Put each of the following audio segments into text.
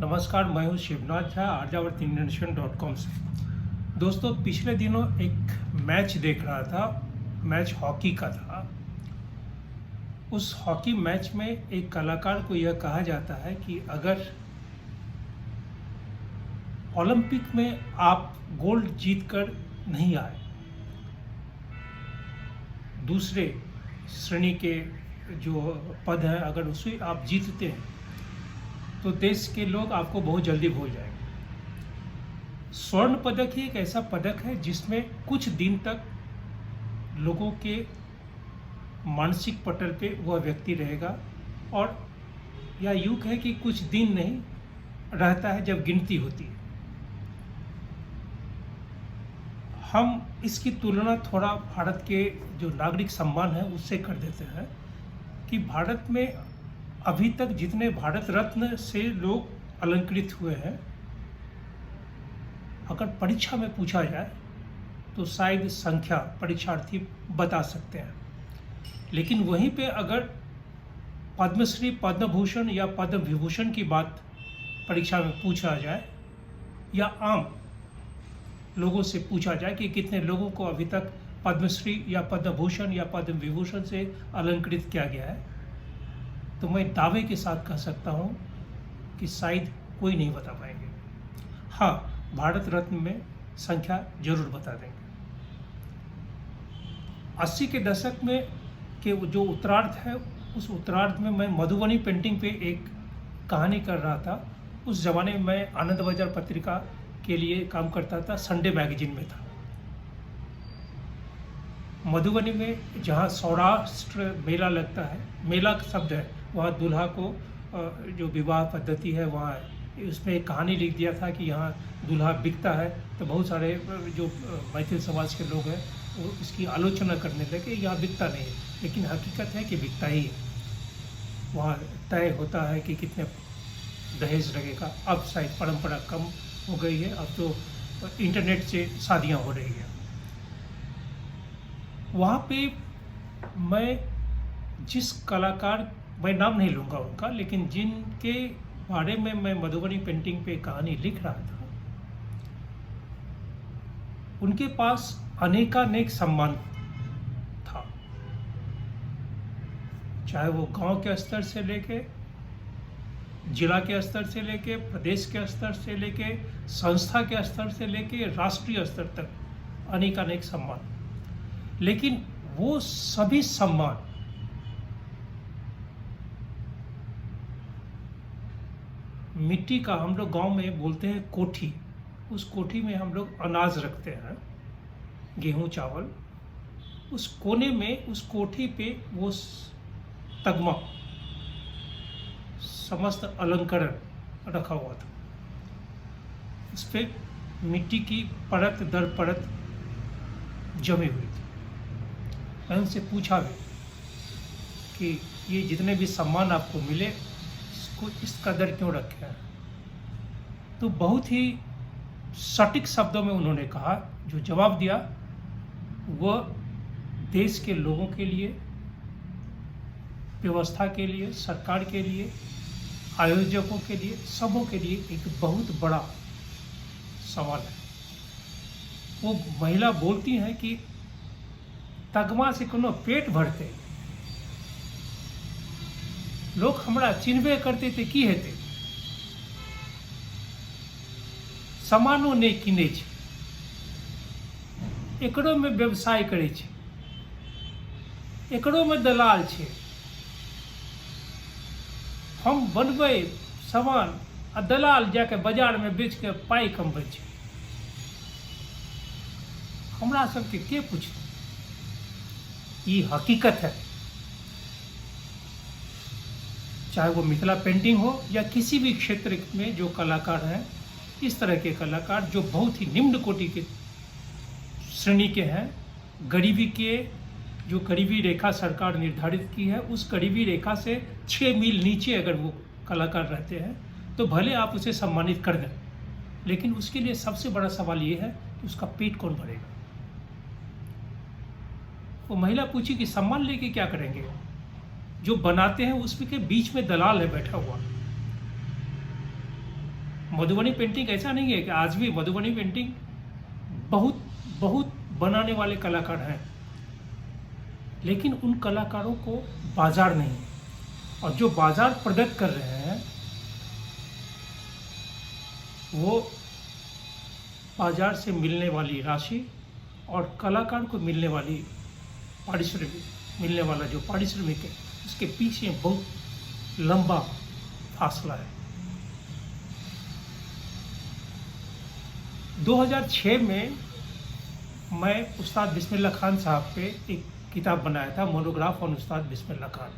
नमस्कार, मैं हूँ शिवनाथ झा आर्यावर्त इंटरनेशनल.com से। दोस्तों, पिछले दिनों एक मैच देख रहा था। मैच हॉकी का था। उस हॉकी मैच में एक कलाकार को यह कहा जाता है कि अगर ओलंपिक में आप गोल्ड जीतकर नहीं आए, दूसरे श्रेणी के जो पद हैं अगर उसे आप जीतते हैं तो देश के लोग आपको बहुत जल्दी भूल जाएंगे। स्वर्ण पदक ही एक ऐसा पदक है जिसमें कुछ दिन तक लोगों के मानसिक पटल पे वह व्यक्ति रहेगा, और यह युग है कि कुछ दिन नहीं रहता है जब गिनती होती है। हम इसकी तुलना थोड़ा भारत के जो नागरिक सम्मान है उससे कर देते हैं कि भारत में अभी तक जितने भारत रत्न से लोग अलंकृत हुए हैं, अगर परीक्षा में पूछा जाए तो शायद संख्या परीक्षार्थी बता सकते हैं। लेकिन वहीं पे अगर पद्मश्री, पद्म भूषण या पद्म विभूषण की बात परीक्षा में पूछा जाए या आम लोगों से पूछा जाए कि कितने लोगों को अभी तक पद्मश्री या पद्म भूषण या पद्म विभूषण से अलंकृत किया गया है, तो मैं दावे के साथ कह सकता हूं कि शायद कोई नहीं बता पाएंगे। हाँ, भारत रत्न में संख्या जरूर बता देंगे। 80 के दशक में के जो उत्तरार्ध है, उस उत्तरार्ध में मैं मधुबनी पेंटिंग पे एक कहानी कर रहा था। उस जमाने में मैं आनंद बाजार पत्रिका के लिए काम करता था, संडे मैगजीन में था। मधुबनी में जहाँ सौराष्ट्र मेला लगता है, मेला शब्द है, वहाँ दूल्हा को जो विवाह पद्धति है वहाँ है। उसमें एक कहानी लिख दिया था कि यहाँ दूल्हा बिकता है, तो बहुत सारे जो मैथिल समाज के लोग हैं वो इसकी आलोचना करने लगे, यहाँ बिकता नहीं है, लेकिन हकीकत है कि बिकता ही है। वहाँ तय होता है कि कितने दहेज लगेगा। अब शायद परंपरा कम हो गई है, अब तो इंटरनेट से शादियाँ हो रही हैं। वहाँ पे मैं जिस कलाकार, मैं नाम नहीं लूँगा उनका, लेकिन जिनके बारे में मैं मधुबनी पेंटिंग पे कहानी लिख रहा था, उनके पास अनेकानेक सम्मान था। चाहे वो गांव के स्तर से लेके, जिला के स्तर से लेके, प्रदेश के स्तर से लेके, संस्था के स्तर से लेके, राष्ट्रीय स्तर तक अनेकानेक सम्मान। लेकिन वो सभी सम्मान मिट्टी का, हम लोग गांव में बोलते हैं कोठी, उस कोठी में हम लोग अनाज रखते हैं, गेहूं चावल। उस कोने में, उस कोठी पे वो तगमा, समस्त अलंकरण रखा हुआ था। उस पे मिट्टी की परत दर परत जमी हुई थी। मैं उनसे पूछा भी कि ये जितने भी सम्मान आपको मिले, इसको इस कदर क्यों रखे हैं? तो बहुत ही सटीक शब्दों में उन्होंने कहा, जो जवाब दिया वह देश के लोगों के लिए, व्यवस्था के लिए, सरकार के लिए, आयोजकों के लिए, सबों के लिए एक बहुत बड़ा सवाल है। वो महिला बोलती हैं कि तगमा से कोनो पेट भरते, लोग हमरा चिन्हबे करते थे की हेते, सामानो नहीं किने छै, एकरो में व्यवसाय करे छै, एकरो में दलाल छै। हम बनबै सामान आ दलाल जाके बाजार में बेच के पाई कमबै छै। हमरा सबके के पूछते? ये हकीकत है। चाहे वो मिथिला पेंटिंग हो या किसी भी क्षेत्र में जो कलाकार हैं, इस तरह के कलाकार जो बहुत ही निम्न कोटि के श्रेणी के हैं, गरीबी के, जो गरीबी रेखा सरकार निर्धारित की है, उस गरीबी रेखा से 6 मील नीचे अगर वो कलाकार रहते हैं तो भले आप उसे सम्मानित कर दें, लेकिन उसके लिए सबसे बड़ा सवाल ये है कि उसका पेट कौन भरेगा। वो महिला पूछी कि सम्मान लेके क्या करेंगे? जो बनाते हैं उसमें के बीच में दलाल है बैठा हुआ, मधुबनी पेंटिंग ऐसा नहीं है कि आज भी मधुबनी पेंटिंग बहुत बहुत बनाने वाले कलाकार हैं, लेकिन उन कलाकारों को बाजार नहीं, और जो बाजार प्रदत्त कर रहे हैं वो बाजार से मिलने वाली राशि और कलाकार को मिलने वाली पारिश्रमिक, मिलने वाला जो पारिश्रमिक है, उसके पीछे बहुत लंबा फासला है। 2006 में मैं उस्ताद बिस्मिल्लाह खान साहब पे एक किताब बनाया था, मोनोग्राफ ऑन उस्ताद बिस्मिल्लाह खान।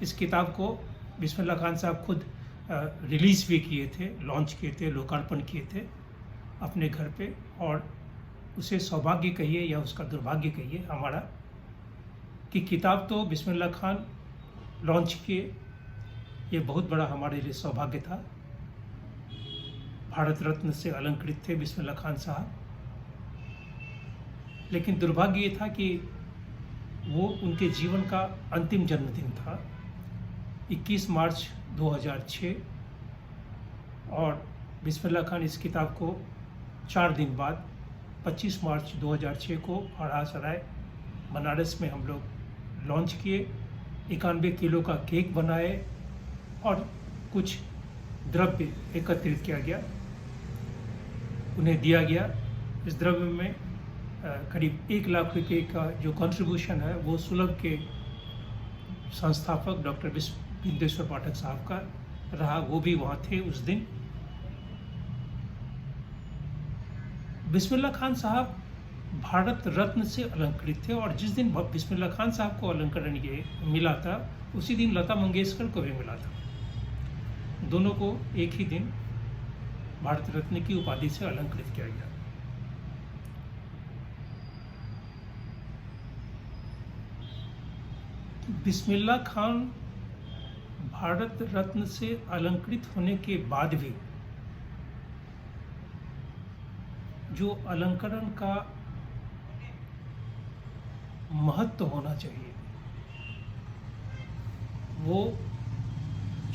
इस किताब को बिस्मिल्लाह खान साहब खुद रिलीज़ भी किए थे, लॉन्च किए थे, लोकार्पण किए थे अपने घर पे, और उसे सौभाग्य कहिए या उसका दुर्भाग्य कहिए हमारा, कि किताब तो बिस्मिल्लाह खान लॉन्च किए, ये बहुत बड़ा हमारे लिए सौभाग्य था। भारत रत्न से अलंकृत थे बिस्मिल्लाह खान साहब, लेकिन दुर्भाग्य ये था कि वो उनके जीवन का अंतिम जन्मदिन था 21 मार्च 2006, और बिस्मिल्लाह खान इस किताब को 4 दिन बाद 25 मार्च 2006 को अढ़ासराय बनारस में हम लोग लॉन्च किए। 91 किलो का केक बनाए और कुछ द्रव्य एकत्रित किया गया, उन्हें दिया गया। इस द्रव्य में करीब 1 लाख रुपये का जो कंट्रीब्यूशन है वो सुलभ के संस्थापक डॉक्टर बिंदेश्वर पाठक साहब का रहा, वो भी वहाँ थे उस दिन। बिस्मिल्लाह खान साहब भारत रत्न से अलंकृत थे, और जिस दिन बिस्मिल्लाह खान साहब को अलंकरण ये मिला था उसी दिन लता मंगेशकर को भी मिला था। दोनों को एक ही दिन भारत रत्न की उपाधि से अलंकृत किया गया। बिस्मिल्लाह खान भारत रत्न से अलंकृत होने के बाद भी जो अलंकरण का महत्व होना चाहिए वो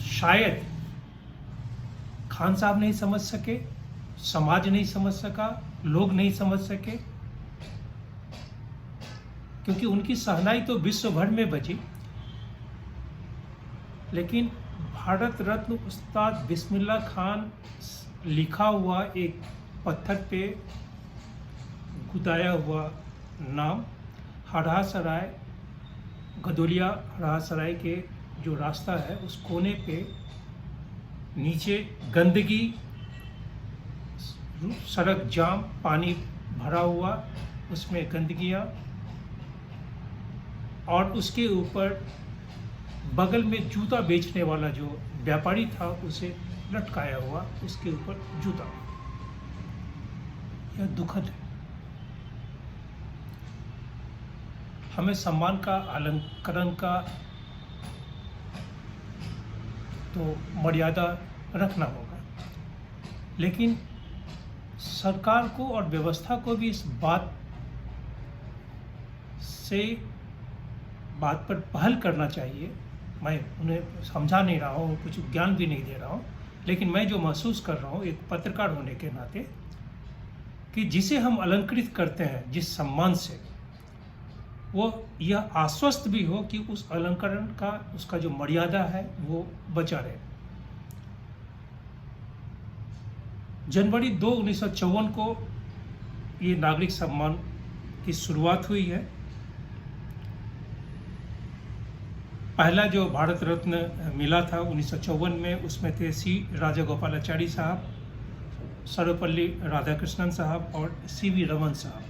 शायद खान साहब नहीं समझ सके, समाज नहीं समझ सका, लोग नहीं समझ सके, क्योंकि उनकी शहनाई तो विश्व भर में बजी, लेकिन भारत रत्न उस्ताद बिस्मिल्लाह खान लिखा हुआ एक पत्थर पे गुदाया हुआ नाम, हरहासराय गदोलिया हरहासराय के जो रास्ता है उस कोने पे नीचे गंदगी, सड़क जाम, पानी भरा हुआ, उसमें गंदगियाँ, और उसके ऊपर बगल में जूता बेचने वाला जो व्यापारी था उसे लटकाया हुआ, उसके ऊपर जूता। यह दुखद है। हमें सम्मान का, अलंकरण का तो मर्यादा रखना होगा, लेकिन सरकार को और व्यवस्था को भी इस बात पर पहल करना चाहिए। मैं उन्हें समझा नहीं रहा हूँ, कुछ ज्ञान भी नहीं दे रहा हूँ, लेकिन मैं जो महसूस कर रहा हूँ एक पत्रकार होने के नाते, कि जिसे हम अलंकृत करते हैं जिस सम्मान से, वो यह आश्वस्त भी हो कि उस अलंकरण का, उसका जो मर्यादा है वो बचा रहे। जनवरी 2, 1954 को ये नागरिक सम्मान की शुरुआत हुई है। पहला जो भारत रत्न मिला था 1954 में, उसमें थे सी राजागोपालाचारी साहब, सर्वपल्ली राधाकृष्णन साहब और सीवी रमन साहब।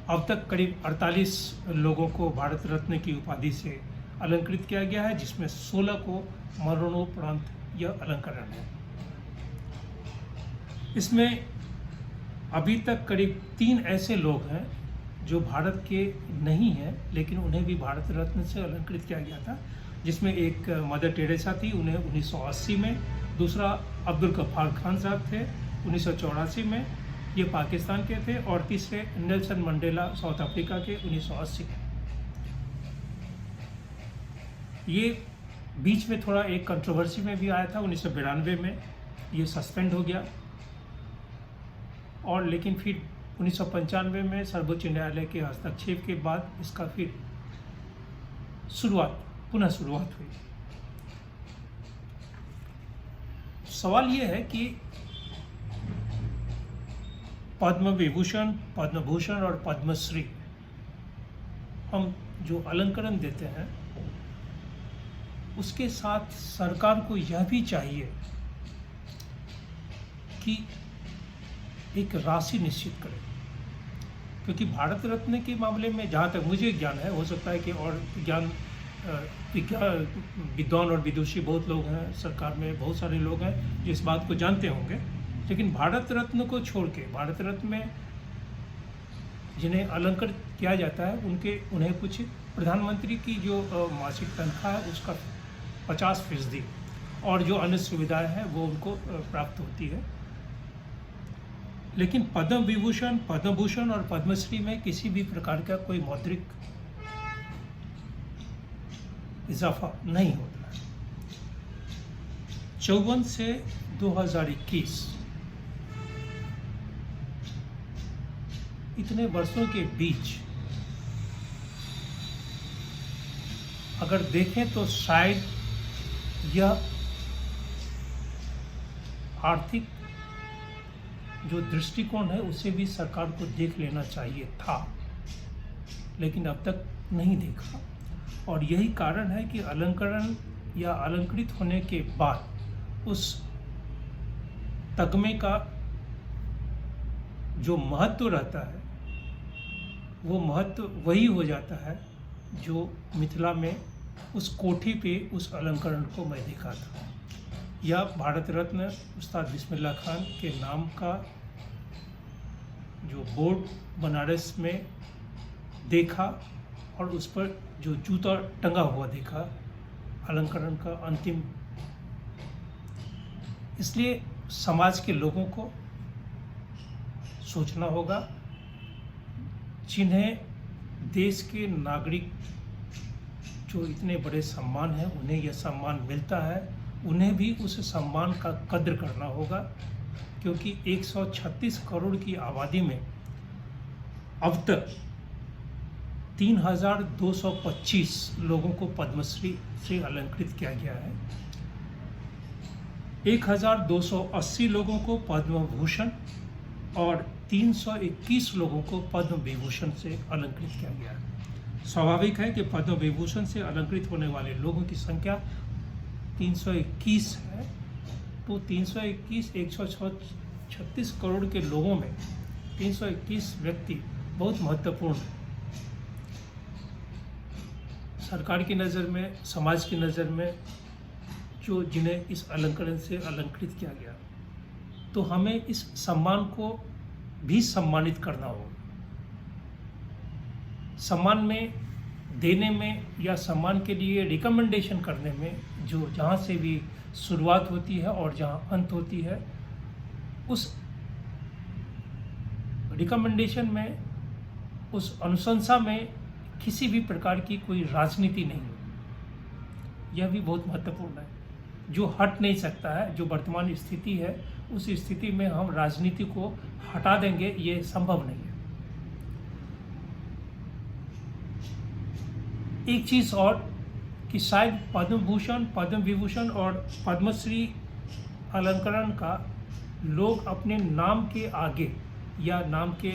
अब तक करीब 48 लोगों को भारत रत्न की उपाधि से अलंकृत किया गया है, जिसमें 16 को मरणोपरांत यह अलंकरण है। इसमें अभी तक करीब 3 ऐसे लोग हैं जो भारत के नहीं हैं, लेकिन उन्हें भी भारत रत्न से अलंकृत किया गया था, जिसमें एक मदर टेरेसा थी, उन्हें 1980 में, दूसरा अब्दुल गफ्फार खान साहब थे 1984 में, ये पाकिस्तान के थे, और तीसरे नेल्सन मंडेला साउथ अफ्रीका के 1980 में। ये बीच में थोड़ा एक कंट्रोवर्सी में भी आया था 1992 में, ये सस्पेंड हो गया, और लेकिन फिर 1995 में सर्वोच्च न्यायालय के हस्तक्षेप के बाद इसका फिर पुनः शुरुआत हुई। सवाल ये है कि पद्म विभूषण, पद्म भूषण और पद्मश्री हम जो अलंकरण देते हैं, उसके साथ सरकार को यह भी चाहिए कि एक राशि निश्चित करे, क्योंकि भारत रत्न के मामले में जहाँ तक मुझे ज्ञान है, हो सकता है कि और विद्वान और विदुषी बहुत लोग हैं, सरकार में बहुत सारे लोग हैं जो इस बात को जानते होंगे, लेकिन भारत रत्न को छोड़ के, भारत रत्न में जिन्हें अलंकृत किया जाता है उन्हें कुछ प्रधानमंत्री की जो मासिक तनख्वाह है उसका 50% और जो अन्य suविधाएं हैं वो उनको प्राप्त होती है। लेकिन पद्म विभूषण, पद्म भूषण और पद्मश्री में किसी भी प्रकार का कोई मौद्रिक इजाफा नहीं होता है। 54 से 2021 इतने वर्षों के बीच अगर देखें तो शायद यह आर्थिक जो दृष्टिकोण है उसे भी सरकार को देख लेना चाहिए था, लेकिन अब तक नहीं देखा। और यही कारण है कि अलंकरण या अलंकृत होने के बाद उस तगमे का जो महत्व रहता है वो महत्व वही हो जाता है जो मिथिला में उस कोठी पे उस अलंकरण को मैं देखा था, या भारत रत्न उस्ताद बिस्मिल्लाह खान के नाम का जो बोर्ड बनारस में देखा और उस पर जो जूता टंगा हुआ देखा अलंकरण का अंतिम। इसलिए समाज के लोगों को सोचना होगा, जिन्हें देश के नागरिक जो इतने बड़े सम्मान है उन्हें यह सम्मान मिलता है, उन्हें भी उस सम्मान का कद्र करना होगा, क्योंकि 136 करोड़ की आबादी में अब तक 3225 लोगों को पद्मश्री से अलंकृत किया गया है, 1280 लोगों को पद्म भूषण और 321 लोगों को पद्म विभूषण से अलंकृत किया गया है। स्वाभाविक है कि पद्म विभूषण से अलंकृत होने वाले लोगों की संख्या 321 है, तो 321 136 करोड़ के लोगों में 321 व्यक्ति बहुत महत्वपूर्ण है। सरकार की नज़र में, समाज की नज़र में जो जिन्हें इस अलंकरण से अलंकृत किया गया, तो हमें इस सम्मान को भी सम्मानित करना होगा। सम्मान में देने में या सम्मान के लिए रिकमेंडेशन करने में जो जहाँ से भी शुरुआत होती है और जहाँ अंत होती है, उस रिकमेंडेशन में, उस अनुशंसा में किसी भी प्रकार की कोई राजनीति नहीं है। यह भी बहुत महत्वपूर्ण है, जो हट नहीं सकता है। जो वर्तमान स्थिति है उस स्थिति में हम राजनीति को हटा देंगे, ये संभव नहीं है। एक चीज़ और कि शायद पद्म भूषण, पद्म विभूषण और पद्मश्री अलंकरण का लोग अपने नाम के आगे या नाम के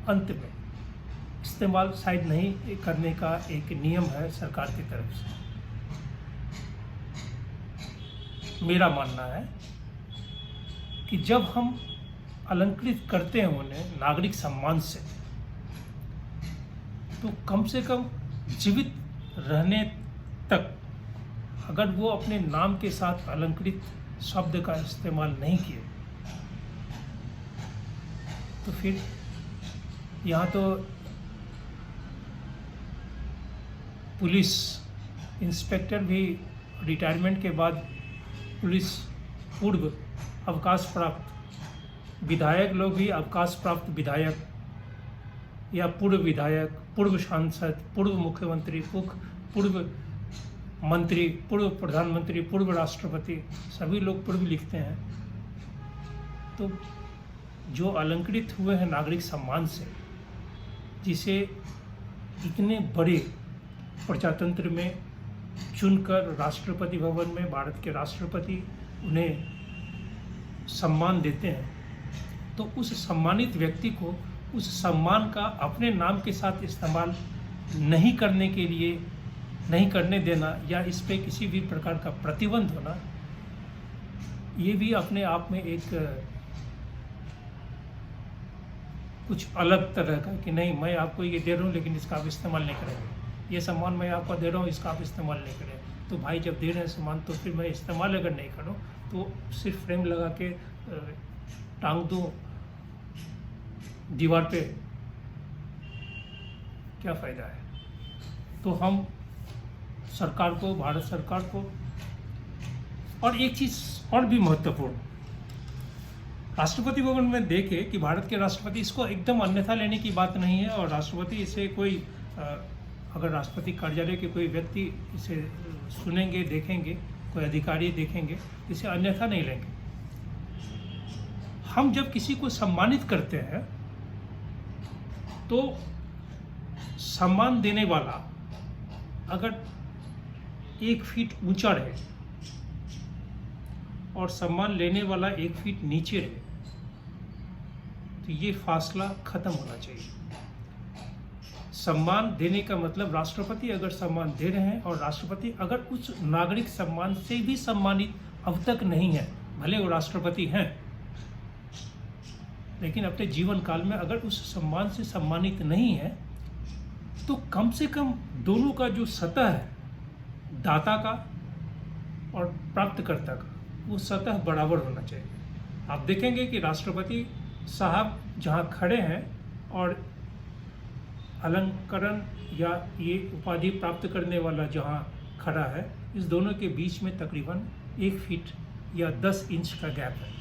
अंत में इस्तेमाल शायद नहीं करने का एक नियम है सरकार की तरफ से। मेरा मानना है कि जब हम अलंकृत करते हैं उन्हें नागरिक सम्मान से, तो कम से कम जीवित रहने तक अगर वो अपने नाम के साथ अलंकृत शब्द का इस्तेमाल नहीं किए, तो फिर यहाँ तो पुलिस इंस्पेक्टर भी रिटायरमेंट के बाद पुलिस पूर्व अवकाश प्राप्त विधायक लोग भी अवकाश प्राप्त विधायक या पूर्व विधायक, पूर्व सांसद, पूर्व मुख्यमंत्री, पूर्व मंत्री, पूर्व प्रधानमंत्री, पूर्व राष्ट्रपति, सभी लोग पूर्व लिखते हैं। तो जो अलंकृत हुए हैं नागरिक सम्मान से, जिसे इतने बड़े प्रजातंत्र में चुनकर राष्ट्रपति भवन में भारत के राष्ट्रपति उन्हें सम्मान देते हैं, तो उस सम्मानित व्यक्ति को उस सम्मान का अपने नाम के साथ इस्तेमाल नहीं करने देना या इस पे किसी भी प्रकार का प्रतिबंध होना, ये भी अपने आप में एक कुछ अलग तरह का कि नहीं, मैं आपको ये दे रहा हूँ लेकिन इसका आप इस्तेमाल नहीं करेंगे, ये सम्मान मैं आपको दे रहा हूँ इसका आप इस्तेमाल नहीं करें। तो भाई जब दे रहे हैं सम्मान तो फिर मैं इस्तेमाल अगर नहीं करूँ तो सिर्फ फ्रेम लगा के टांग दो दीवार पे, क्या फ़ायदा है। तो हम सरकार को, भारत सरकार को, और एक चीज़ और भी महत्वपूर्ण, राष्ट्रपति भवन में देखे कि भारत के राष्ट्रपति, इसको एकदम अन्यथा लेने की बात नहीं है, और राष्ट्रपति इसे कोई अगर राष्ट्रपति कार्यालय के कोई व्यक्ति इसे सुनेंगे, देखेंगे, कोई अधिकारी देखेंगे, इसे अन्यथा नहीं लेंगे। हम जब किसी को सम्मानित करते हैं तो सम्मान देने वाला अगर 1 फीट ऊंचा रहे और सम्मान लेने वाला 1 फीट नीचे रहे तो ये फासला खत्म होना चाहिए। सम्मान देने का मतलब, राष्ट्रपति अगर सम्मान दे रहे हैं और राष्ट्रपति अगर उस नागरिक सम्मान से भी सम्मानित अब तक नहीं है, भले वो राष्ट्रपति हैं लेकिन अपने जीवन काल में अगर उस सम्मान से सम्मानित नहीं है, तो कम से कम दोनों का जो सतह है, दाता का और प्राप्तकर्ता का, वो सतह बराबर होना चाहिए। आप देखेंगे कि राष्ट्रपति साहब जहाँ खड़े हैं और अलंकरण या ये उपाधि प्राप्त करने वाला जहाँ खड़ा है, इस दोनों के बीच में तकरीबन 1 फीट या 10 इंच का गैप है।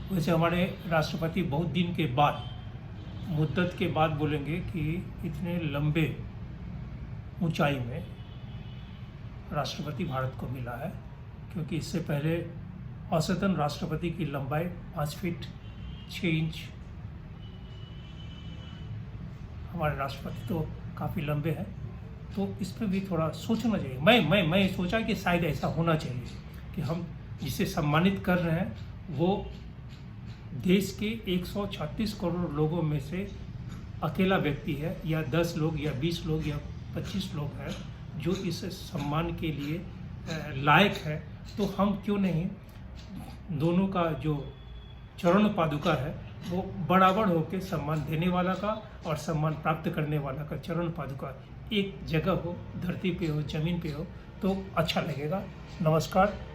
वैसे हमारे राष्ट्रपति बहुत दिन के बाद, मुद्दत के बाद बोलेंगे कि इतने लंबे ऊंचाई में राष्ट्रपति भारत को मिला है, क्योंकि इससे पहले औसतन राष्ट्रपति की लंबाई 5 फीट 6 इंच, हमारे राष्ट्रपति तो काफ़ी लंबे हैं। तो इस पर भी थोड़ा सोचना चाहिए। मैं सोचा कि शायद ऐसा होना चाहिए कि हम जिसे सम्मानित कर रहे हैं वो देश के 136 करोड़ लोगों में से अकेला व्यक्ति है, या 10 लोग या 20 लोग या 25 लोग हैं जो इस सम्मान के लिए लायक है। तो हम क्यों नहीं दोनों का जो चरण पादुका है वो बराबर होकर सम्मान देने वाला का और सम्मान प्राप्त करने वाला का चरण पादुका एक जगह हो, धरती पे हो, जमीन पे हो, तो अच्छा लगेगा। नमस्कार।